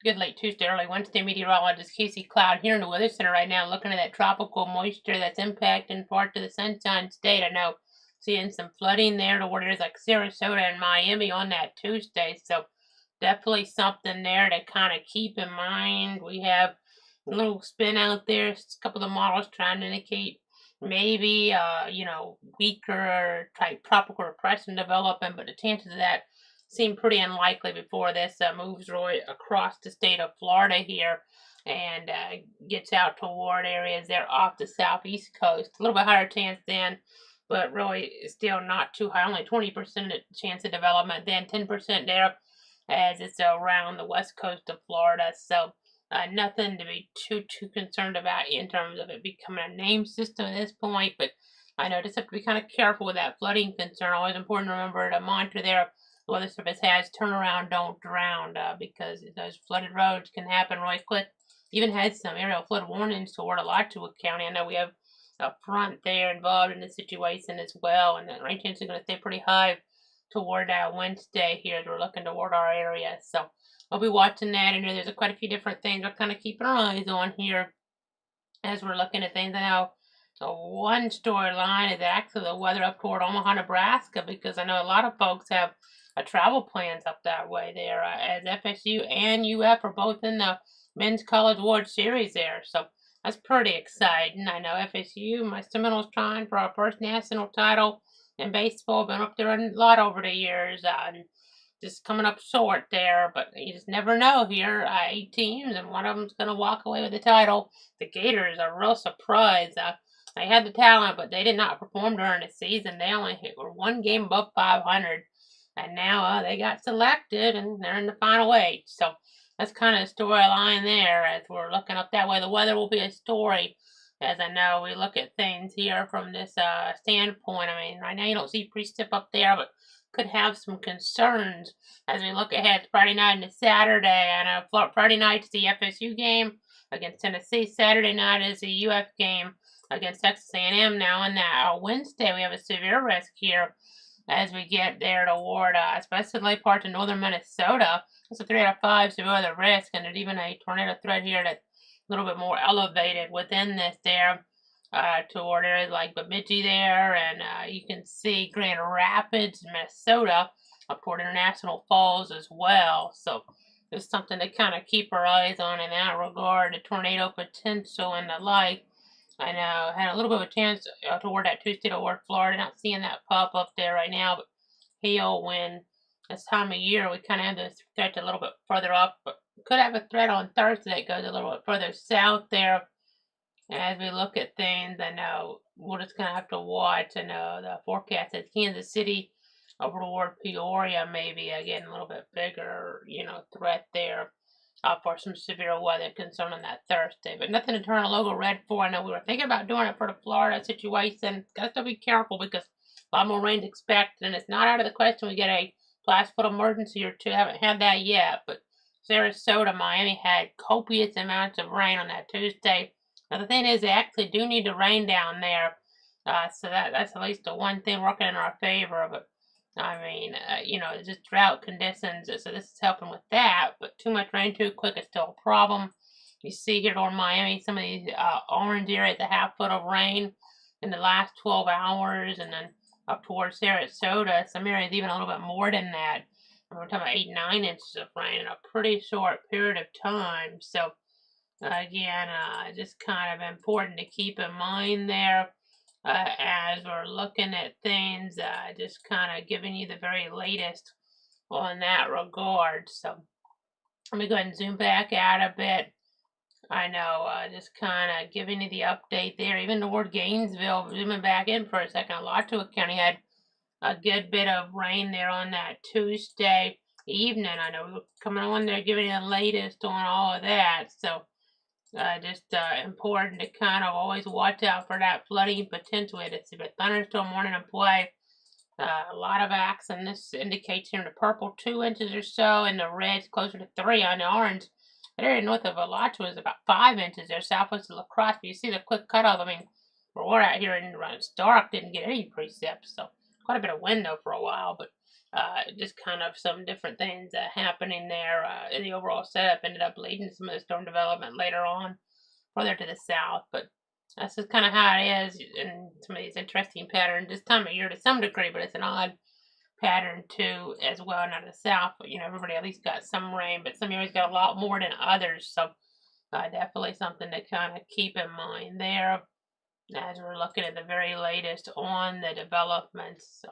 good late Tuesday, early Wednesday meteorologist Casey Cloud here in the Weather Center right now, looking at that tropical moisture that's impacting parts of the Sunshine State. I know seeing some flooding there toward areas like Sarasota and Miami on that Tuesday, so definitely something there to kind of keep in mind. We have a little spin out there, a couple of models trying to indicate maybe weaker type tropical depression developing, but the chances of that seem pretty unlikely before this moves right across the state of Florida here and gets out toward areas there off the southeast coast. A little bit higher chance then, but really still not too high. Only 20% chance of development, then 10% there as it's around the west coast of Florida. So nothing to be too concerned about in terms of it becoming a name system at this point, but I know just have to be kind of careful with that flooding concern. Always important to remember to monitor there. The Weather Service has turn around, don't drown, because those flooded roads can happen really quick. Even had some aerial flood warnings toward Alachua County. I know we have a front there involved in the situation as well, and the rain chances are going to stay pretty high toward Wednesday here as we're looking toward our area. So I'll be watching that, and there's quite a few different things we're kind of keeping our eyes on here as we're looking at things. I know one storyline is actually the weather up toward Omaha, Nebraska, because I know a lot of folks have travel plans up that way there, as FSU and UF are both in the Men's College World Series there. So that's pretty exciting. I know FSU, my Seminoles trying for our first national title in baseball, been up there a lot over the years, and just coming up short there, but you just never know here. 8 teams, and one of them's going to walk away with the title. The Gators are a real surprise. They had the talent, but they did not perform during the season. They only were one game above 500, and now they got selected, and they're in the final eight. So that's kind of the storyline there as we're looking up that way. The weather will be a story, as I know we look at things here from this standpoint. I mean, right now you don't see precip up there, but could have some concerns as we look ahead to Friday night into Saturday. And Friday night is the FSU game against Tennessee. Saturday night is the UF game against Texas A&M. Now on that Wednesday, we have a severe risk here as we get there toward especially parts of northern Minnesota. It's a 3 out of 5 severe weather risk, and there's even a tornado threat here that's a little bit more elevated within this there toward areas like Bemidji there, and you can see Grand Rapids, Minnesota, up toward International Falls as well. So it's something to kind of keep our eyes on in that regard, the tornado potential and the like. I know had a little bit of a chance toward that Tuesday toward Florida. Not seeing that pop up there right now, but hail wind this time of year, we kind of have this threat a little bit further up, but could have a threat on Thursday that goes a little bit further south there. As we look at things, I know we're just going to have to watch. I know the forecast says Kansas City over toward Peoria, maybe again a little bit bigger, threat there for some severe weather concern on that Thursday. But nothing to turn a logo red for. I know we were thinking about doing it for the Florida situation. Got to be careful because a lot more rain's expected, and it's not out of the question we get a flash flood emergency or two. Haven't had that yet, but Sarasota, Miami had copious amounts of rain on that Tuesday. Now the thing is, they actually do need to rain down there, so that's at least the one thing working in our favor. But I mean, just drought conditions, so this is helping with that. But too much rain too quick is still a problem. You see here on Miami, some of these orange areas, a half foot of rain in the last 12 hours, and then up towards Sarasota, some areas even a little bit more than that. We're talking about 8-9 inches of rain in a pretty short period of time. So again, just kind of important to keep in mind there as we're looking at things, just kind of giving you the very latest on that regard. So let me go ahead and zoom back out a bit. I know, just kind of giving you the update there. Even toward Gainesville, zooming back in for a second, Alachua County had a good bit of rain there on that Tuesday evening. I know we were coming on there giving you the latest on all of that. So just important to kind of always watch out for that flooding potential. It's a thunderstorm warning in play. A lot of action. This indicates here in the purple 2 inches or so, and the red's closer to 3 on the orange. That area north of Alachua is about 5 inches there, southwest of La Crosse. But you see the quick cutoff. I mean, where we're at here in Stark didn't get any precip, so quite a bit of wind though for a while. But just kind of some different things happening there in the overall setup ended up leading to some of the storm development later on further to the south. But that's just kind of how it is in some of these interesting patterns this time of year to some degree, but it's an odd pattern too as well. Not the south, but everybody at least got some rain, but some areas got a lot more than others. So definitely something to kind of keep in mind there as we're looking at the very latest on the developments. So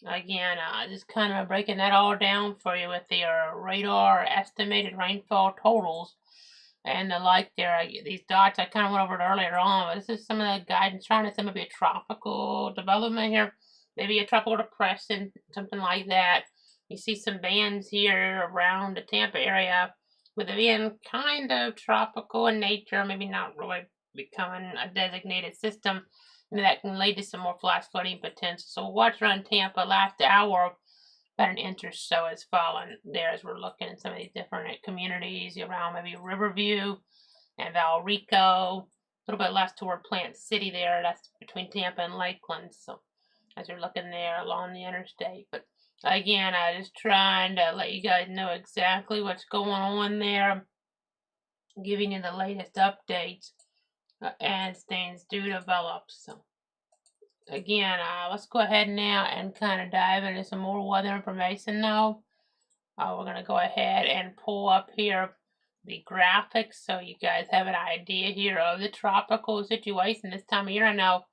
again, just kind of breaking that all down for you with the radar estimated rainfall totals and the like there. These dots, I kind of went over it earlier on, but this is some of the guidance trying to some of a tropical development here. Maybe a tropical depression, something like that. You see some bands here around the Tampa area with it being kind of tropical in nature, maybe not really becoming a designated system. And that can lead to some more flash flooding potential. So watch around Tampa last hour, about an inch or so has fallen there as we're looking at some of these different communities around maybe Riverview and Valrico, a little bit less toward Plant City there. That's between Tampa and Lakeland. So as you're looking there along the interstate. But again, I just trying to let you guys know exactly what's going on there, giving you the latest updates as things do develop. So again, let's go ahead now and kind of dive into some more weather information now. We're going to go ahead and pull up here the graphics so you guys have an idea here of the tropical situation this time of year. I know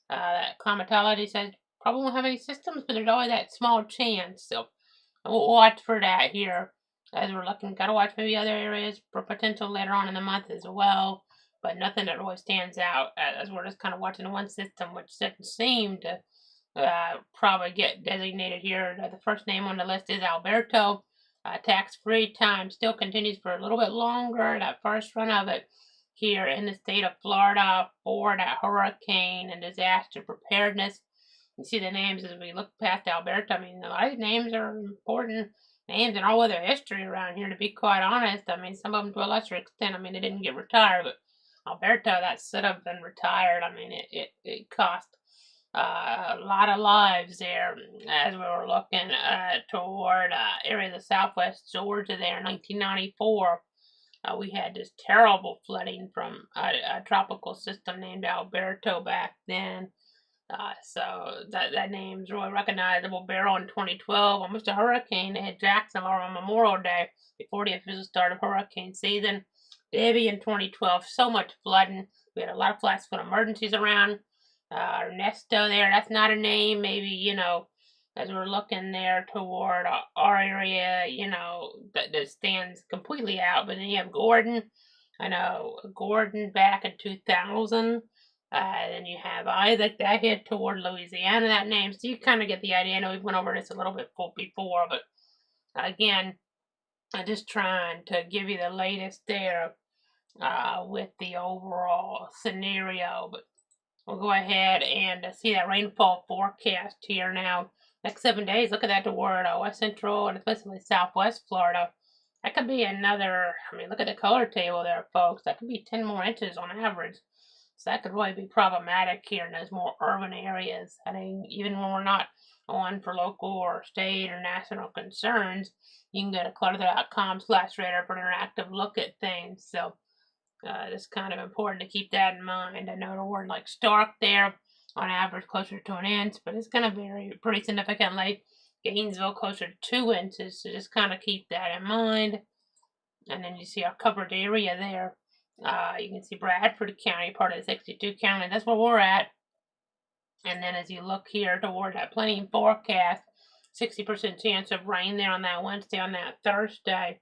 that climatology says probably won't have any systems, but there's always that small chance. So we'll watch for that here as we're looking. Got to watch maybe other areas for potential later on in the month as well, but nothing that really stands out as we're just kind of watching one system, which doesn't seem to probably get designated here. The first name on the list is Alberto. Tax-free time still continues for a little bit longer. That first run of it here in the state of Florida for that hurricane and disaster preparedness. You see the names as we look past Alberto. I mean, a lot of these names are important names in all weather history around here, to be quite honest. I mean, some of them to a lesser extent. I mean, they didn't get retired, but Alberto, that should have been retired. I mean, it cost a lot of lives there as we were looking toward areas of southwest Georgia there in 1994. We had this terrible flooding from a tropical system named Alberto back then. So that name's really recognizable. Beryl in 2012, almost a hurricane. They had Jacksonville on Memorial Day before the official start of hurricane season. Debbie in 2012, so much flooding. We had a lot of flash flood emergencies around. Ernesto there, that's not a name. Maybe, as we're looking there toward our area, that stands completely out. But then you have Gordon. I know Gordon back in 2000. Then you have Isaac that hit toward Louisiana, that name. So you kind of get the idea. I know we went over this a little bit before, but again, I'm just trying to give you the latest there with the overall scenario. But we'll go ahead and see that rainfall forecast here now. Next 7 days, look at that toward west central and especially southwest Florida. That could be another, look at the color table there, folks. That could be 10 more inches on average. So that could really be problematic here in those more urban areas. I mean, even when we're not on for local or state or national concerns, you can go to clutter.com/radar for an interactive look at things. So it's kind of important to keep that in mind. I know the word like Stark there, on average closer to an inch, but it's going to vary pretty significantly. Gainesville closer to 2 inches, so just kind of keep that in mind. And then you see our covered area there. You can see Bradford County, part of the 62 county. That's where we're at. And then as you look here toward that planning forecast, 60% chance of rain there on that Wednesday, on that Thursday.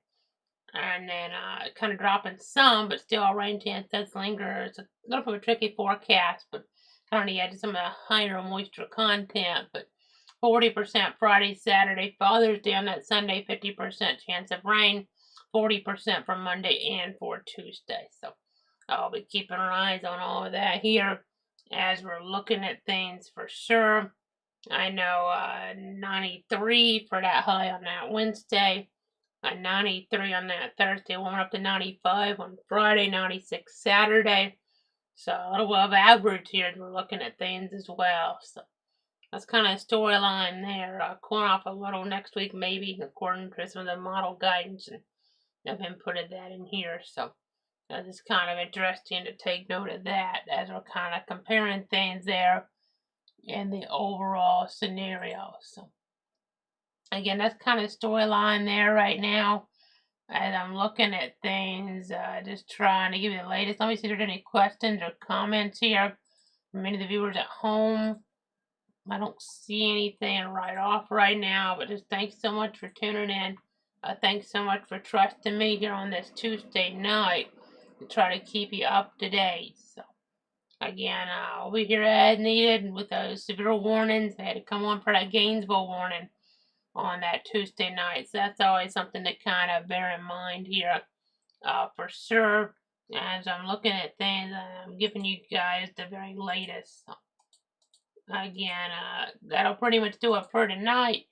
And then kind of dropping some, but still a rain chance does linger. It's a little bit of a tricky forecast, but kind of on the edge of some of the higher moisture content. But 40% Friday, Saturday, Father's Day on that Sunday, 50% chance of rain. 40% for Monday and for Tuesday. So I'll be keeping our eyes on all of that here as we're looking at things for sure. I know 93 for that high on that Wednesday. 93 on that Thursday. Warming up to 95 on Friday. 96 Saturday. So a little above average here as we're looking at things as well. So That's kind of storyline there. Cooling off a little next week, maybe, according to some of the model guidance, and I've inputted that in here. So it's kind of interesting to take note of that as we're kind of comparing things there in the overall scenario. So again, that's kind of storyline there right now. As I'm looking at things, just trying to give you the latest. Let me see if there's any questions or comments here from any of the viewers at home. I don't see anything right off right now, but just thanks so much for tuning in. Thanks so much for trusting me here on this Tuesday night to try to keep you up to date. So, again, I'll be here as needed with those severe warnings. They had to come on for that Gainesville warning on that Tuesday night. So that's always something to kind of bear in mind here for sure. As I'm looking at things, I'm giving you guys the very latest. So, again, that'll pretty much do it for tonight.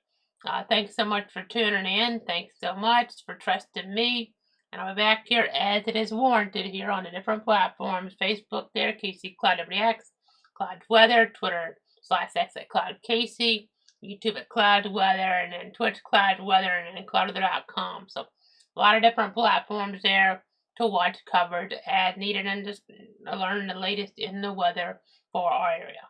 Thanks so much for tuning in. Thanks so much for trusting me. And I'll be back here as it is warranted here on the different platforms. Facebook there, Casey Cloud WX, Cloud Weather, Twitter /X at Cloud Casey, YouTube at Cloud Weather, and then Twitch Cloud Weather, and then cloudweather.com. So a lot of different platforms there to watch coverage as needed and just learn the latest in the weather for our area.